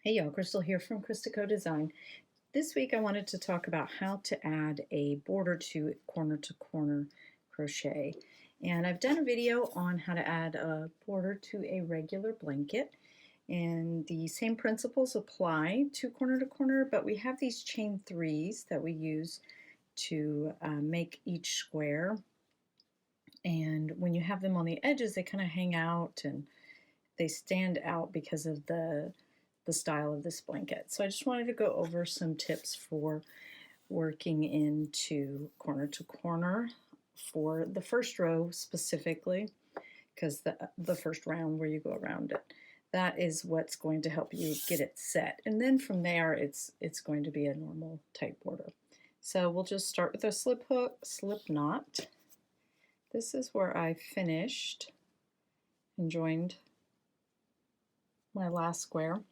Hey y'all, Crystal here from ChristaCoDesign. This week I wanted to talk about how to add a border to corner crochet. And I've done a video on how to add a border to a regular blanket. And the same principles apply to corner, but we have these chain threes that we use to make each square. And when you have them on the edges, they kind of hang out and they stand out because of the style of this blanket. So I just wanted to go over some tips for working into corner to corner for the first row specifically, because the first round where you go around it, that is what's going to help you get it set. And then from there, it's going to be a normal type border. So we'll just start with a slip knot. This is where I finished and joined my last square.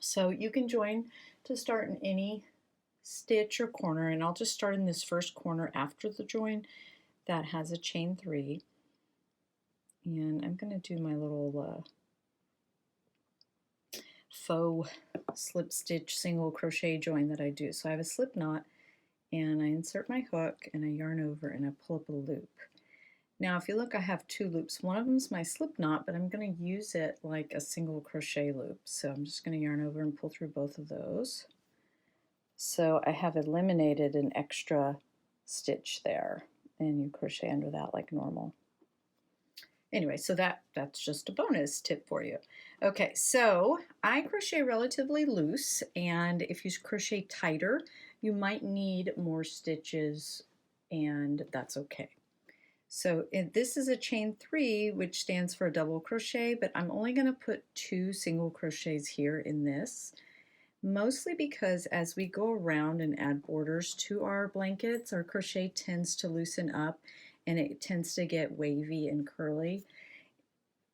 So you can join to start in any stitch or corner, and I'll just start in this first corner after the join that has a chain three. And I'm going to do my little faux slip stitch single crochet join that I do. So I have a slip knot and I insert my hook and I yarn over and I pull up a loop. Now if you look, I have two loops. One of them is my slip knot, but I'm going to use it like a single crochet loop. So I'm just going to yarn over and pull through both of those. So I have eliminated an extra stitch there, and you crochet under that like normal. Anyway, so that's just a bonus tip for you. Okay, so I crochet relatively loose, and if you crochet tighter, you might need more stitches, and that's okay. So this is a chain three, which stands for a double crochet, but I'm only going to put 2 single crochets here in this, mostly because as we go around and add borders to our blankets, our crochet tends to loosen up and it tends to get wavy and curly.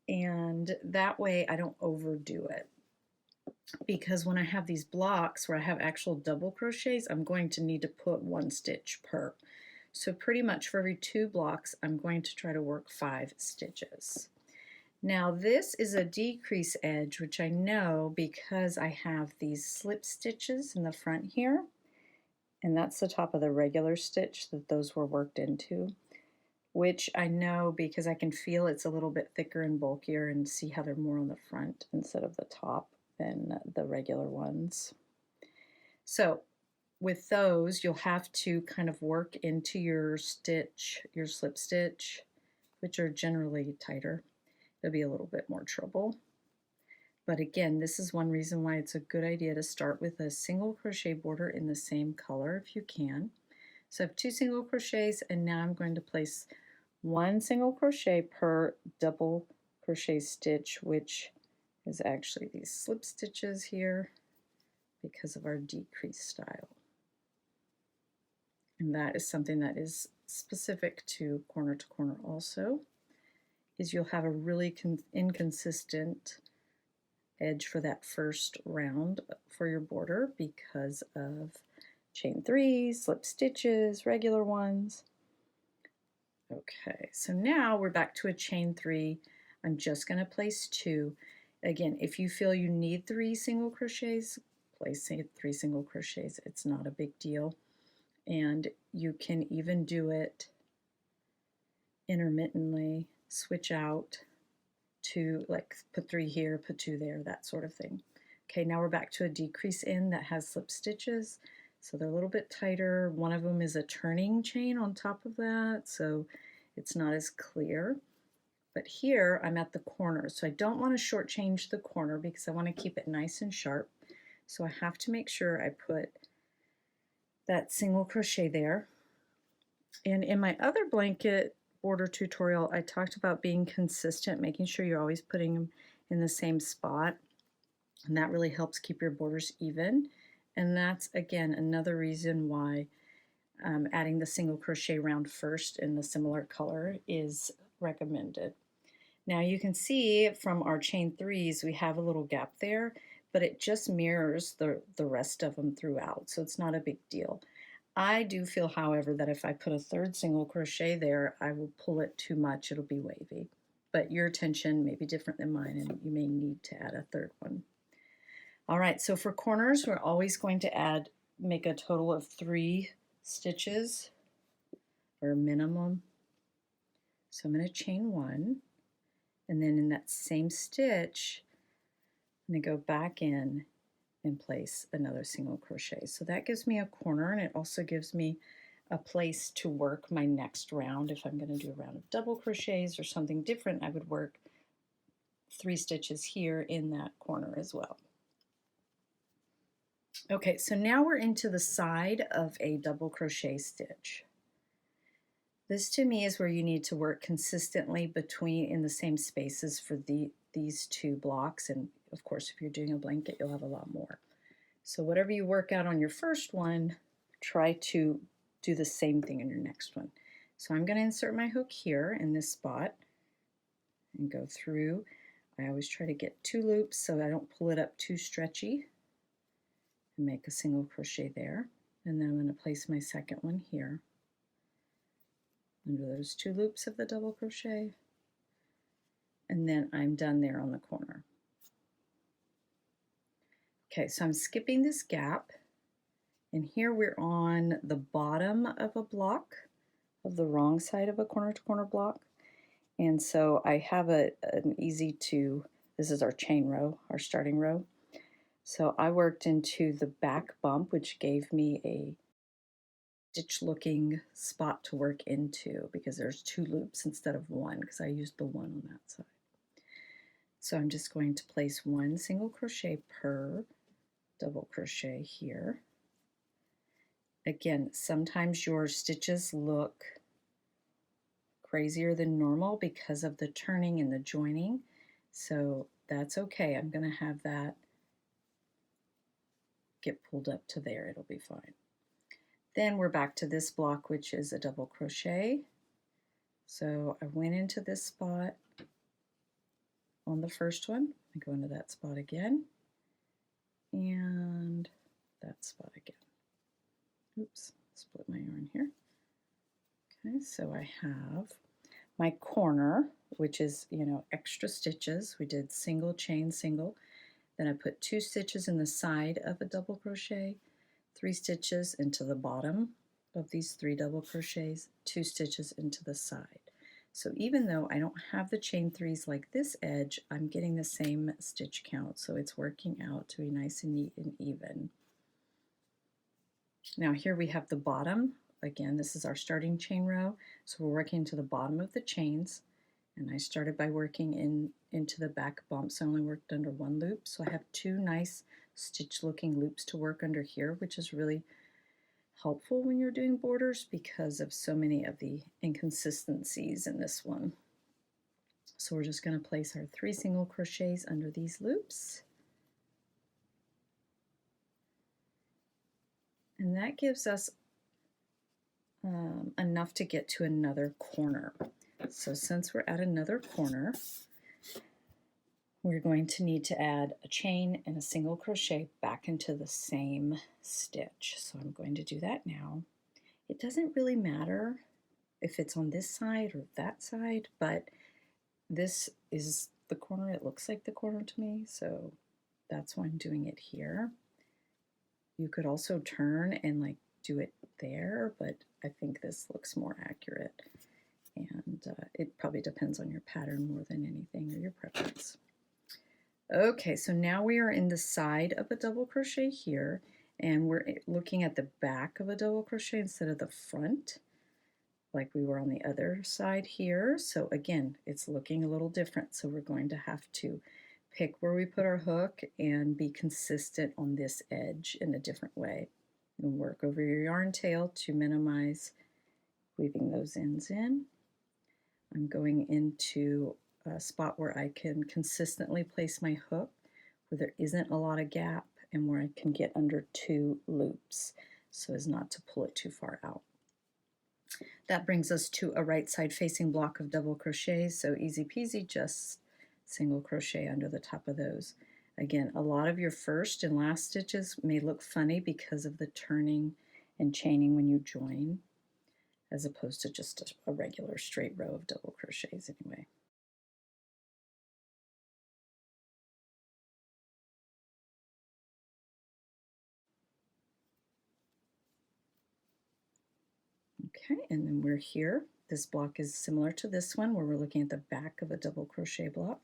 And that way I don't overdo it. Because when I have these blocks where I have actual double crochets, I'm going to need to put 1 stitch per. So pretty much for every 2 blocks, I'm going to try to work 5 stitches. Now this is a decrease edge, which I know because I have these slip stitches in the front here, and that's the top of the regular stitch that those were worked into, which I know because I can feel it's a little bit thicker and bulkier, and see how they're more on the front instead of the top than the regular ones. So with those, you'll have to kind of work into your stitch, your slip stitch, which are generally tighter. It'll be a little bit more trouble. But again, this is one reason why it's a good idea to start with a single crochet border in the same color if you can. So I have 2 single crochets, and now I'm going to place 1 single crochet per double crochet stitch, which is actually these slip stitches here because of our decrease style. And that is something that is specific to corner also, is you'll have a really inconsistent edge for that first round for your border because of chain threes, slip stitches, regular ones. Okay, so now we're back to a chain 3. I'm just going to place 2. Again, if you feel you need 3 single crochets, place 3 single crochets. It's not a big deal. And you can even do it intermittently, switch out to like put 3 here, put 2 there, that sort of thing. Okay, now we're back to a decrease end that has slip stitches. So they're a little bit tighter. One of them is a turning chain on top of that, so it's not as clear. But here I'm at the corner, so I don't want to shortchange the corner because I want to keep it nice and sharp. So I have to make sure I put that single crochet there. And in my other blanket border tutorial, I talked about being consistent, making sure you're always putting them in the same spot, and that really helps keep your borders even. And that's again another reason why adding the single crochet round first in the similar color is recommended. Now you can see from our chain threes we have a little gap there, but it just mirrors the rest of them throughout, so it's not a big deal. I do feel, however, that if I put a 3rd single crochet there, I will pull it too much, it'll be wavy. But your tension may be different than mine, and you may need to add a 3rd one. All right, so for corners, we're always going to make a total of 3 stitches, or minimum. So I'm going to chain 1, and then in that same stitch, I'm going to go back in and place another single crochet. So that gives me a corner, and it also gives me a place to work my next round. If I'm going to do a round of double crochets or something different, I would work 3 stitches here in that corner as well. Okay, so now we're into the side of a double crochet stitch. This to me is where you need to work consistently in the same spaces for these 2 blocks, and of course if you're doing a blanket you'll have a lot more. So whatever you work out on your first one, try to do the same thing in your next one. So I'm going to insert my hook here in this spot and go through. I always try to get 2 loops so I don't pull it up too stretchy, and make a single crochet there. And then I'm going to place my second one here under those 2 loops of the double crochet, and then I'm done there on the corner. Okay, so I'm skipping this gap, and here we're on the bottom of a block, of the wrong side of a corner to corner block, and so I have an this is our chain row, our starting row. So I worked into the back bump, which gave me a stitch looking spot to work into, because there's 2 loops instead of 1, because I used the 1 on that side. So I'm just going to place 1 single crochet per double crochet here. Again, sometimes your stitches look crazier than normal because of the turning and the joining, so that's okay. I'm going to have that get pulled up to there. It'll be fine. Then we're back to this block, which is a double crochet. So I went into this spot on the first one. I go into that spot again, and that spot again. Oops, split my yarn here. Okay, so I have my corner, which is, extra stitches. We did single, chain, single. Then I put 2 stitches in the side of a double crochet, 3 stitches into the bottom of these 3 double crochets, 2 stitches into the side. So even though I don't have the chain 3s like this edge, I'm getting the same stitch count, so it's working out to be nice and neat and even. Now here we have the bottom. Again, this is our starting chain row, so we're working to the bottom of the chains, and I started by working into the back bump, so I only worked under 1 loop. So I have 2 nice stitch looking loops to work under here, which is really helpful when you're doing borders because of so many of the inconsistencies in this one. So we're just going to place our 3 single crochets under these loops, and that gives us enough to get to another corner. So since we're at another corner, we're going to need to add a chain and a single crochet back into the same stitch. So I'm going to do that now. It doesn't really matter if it's on this side or that side, but this is the corner. It looks like the corner to me, so that's why I'm doing it here. You could also turn and do it there, but I think this looks more accurate, and it probably depends on your pattern more than anything, or your preference. Okay, so now we are in the side of a double crochet here, and we're looking at the back of a double crochet instead of the front, like we were on the other side here. So again, it's looking a little different, so we're going to have to pick where we put our hook and be consistent on this edge in a different way. And work over your yarn tail to minimize weaving those ends in. I'm going into a spot where I can consistently place my hook, where there isn't a lot of gap, and where I can get under 2 loops so as not to pull it too far out. That brings us to a right side facing block of double crochets, so easy peasy, just single crochet under the top of those. Again, a lot of your first and last stitches may look funny because of the turning and chaining when you join, as opposed to just a regular straight row of double crochets anyway. Okay, and then we're here. This block is similar to this one where we're looking at the back of a double crochet block.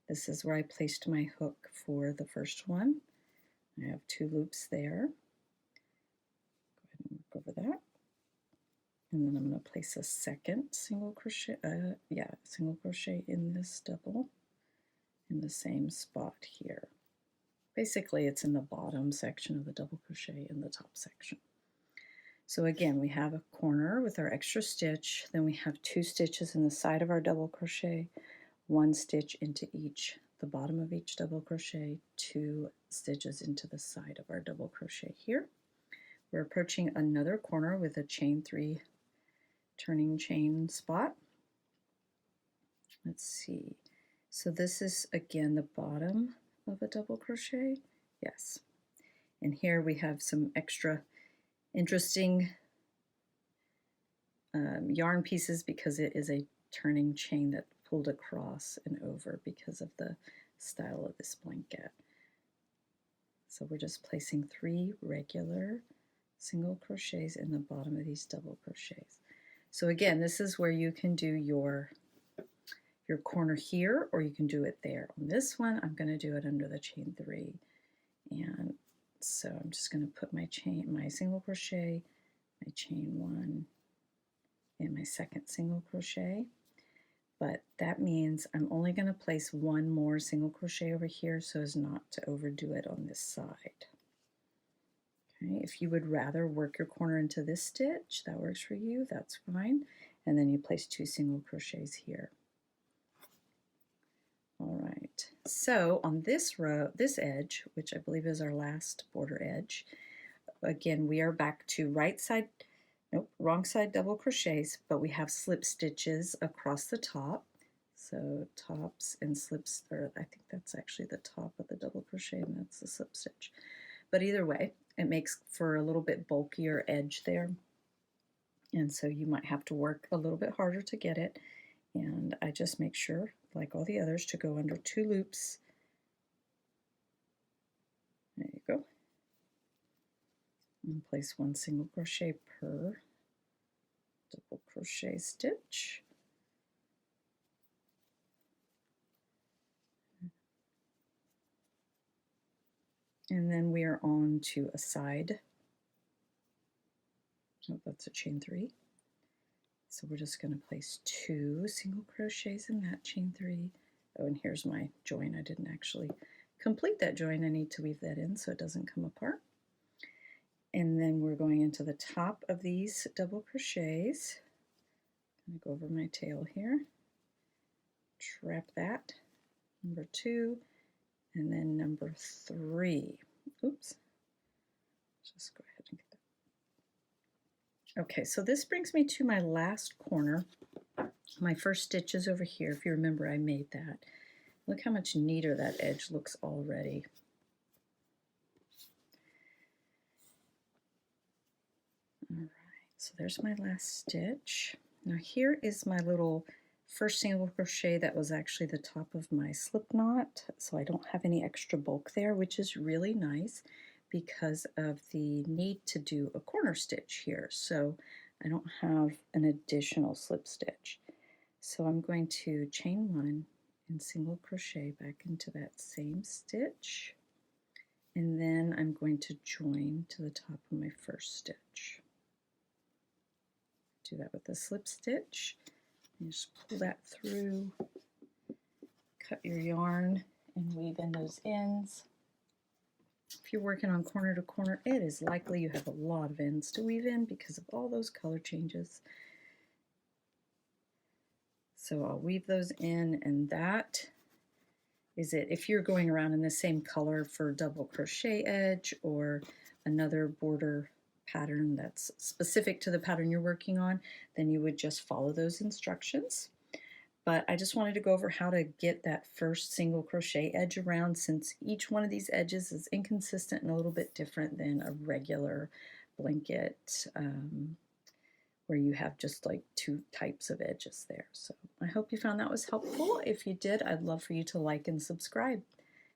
This is where I placed my hook for the first one. I have 2 loops there. Go ahead and work over that. And then I'm going to place a second single crochet, single crochet in this double in the same spot here. Basically, it's in the bottom section of the double crochet in the top section. So again, we have a corner with our extra stitch, then we have 2 stitches in the side of our double crochet, 1 stitch into the bottom of each double crochet, 2 stitches into the side of our double crochet here. We're approaching another corner with a chain 3 turning chain spot. Let's see. So this is again the bottom of a double crochet. Yes. And here we have some extra interesting yarn pieces because it is a turning chain that pulled across and over because of the style of this blanket. So we're just placing 3 regular single crochets in the bottom of these double crochets. So again, this is where you can do your corner here, or you can do it there. On this one, I'm going to do it under the chain 3. And so I'm just going to put my single crochet, my chain 1, and my second single crochet. But that means I'm only going to place 1 more single crochet over here so as not to overdo it on this side. Okay, if you would rather work your corner into this stitch, that works for you, that's fine. And then you place 2 single crochets here. All right, so on this edge, which I believe is our last border edge, again, we are back to wrong side double crochets, but we have slip stitches across the top. So tops and slips, or I think that's actually the top of the double crochet and that's the slip stitch. But either way, it makes for a little bit bulkier edge there. And so you might have to work a little bit harder to get it. And I just make sure, like all the others, to go under 2 loops. There you go. And place 1 single crochet per double crochet stitch. And then we are on to a side. Oh, that's a chain 3. So we're just going to place 2 single crochets in that chain 3. Oh, and here's my join. I didn't actually complete that join. I need to weave that in so it doesn't come apart. And then we're going into the top of these double crochets. I'm going to go over my tail here. Trap that. Number 2, and then number 3. Oops. Just go ahead and get that. Okay, so this brings me to my last corner. My first stitch is over here. If you remember, I made that. Look how much neater that edge looks already. All right, so there's my last stitch. Now here is my little first single crochet that was actually the top of my slip knot, so I don't have any extra bulk there, which is really nice because of the need to do a corner stitch here. So I don't have an additional slip stitch. So I'm going to chain 1 and single crochet back into that same stitch. And then I'm going to join to the top of my first stitch. Do that with a slip stitch. And just pull that through, cut your yarn, and weave in those ends. If you're working on corner to corner, it is likely you have a lot of ends to weave in because of all those color changes. So I'll weave those in, and that is it. If you're going around in the same color for double crochet edge or another border pattern that's specific to the pattern you're working on, then you would just follow those instructions. But I just wanted to go over how to get that first single crochet edge around, since each one of these edges is inconsistent and a little bit different than a regular blanket where you have just like 2 types of edges there. So I hope you found that was helpful. If you did, I'd love for you to like and subscribe.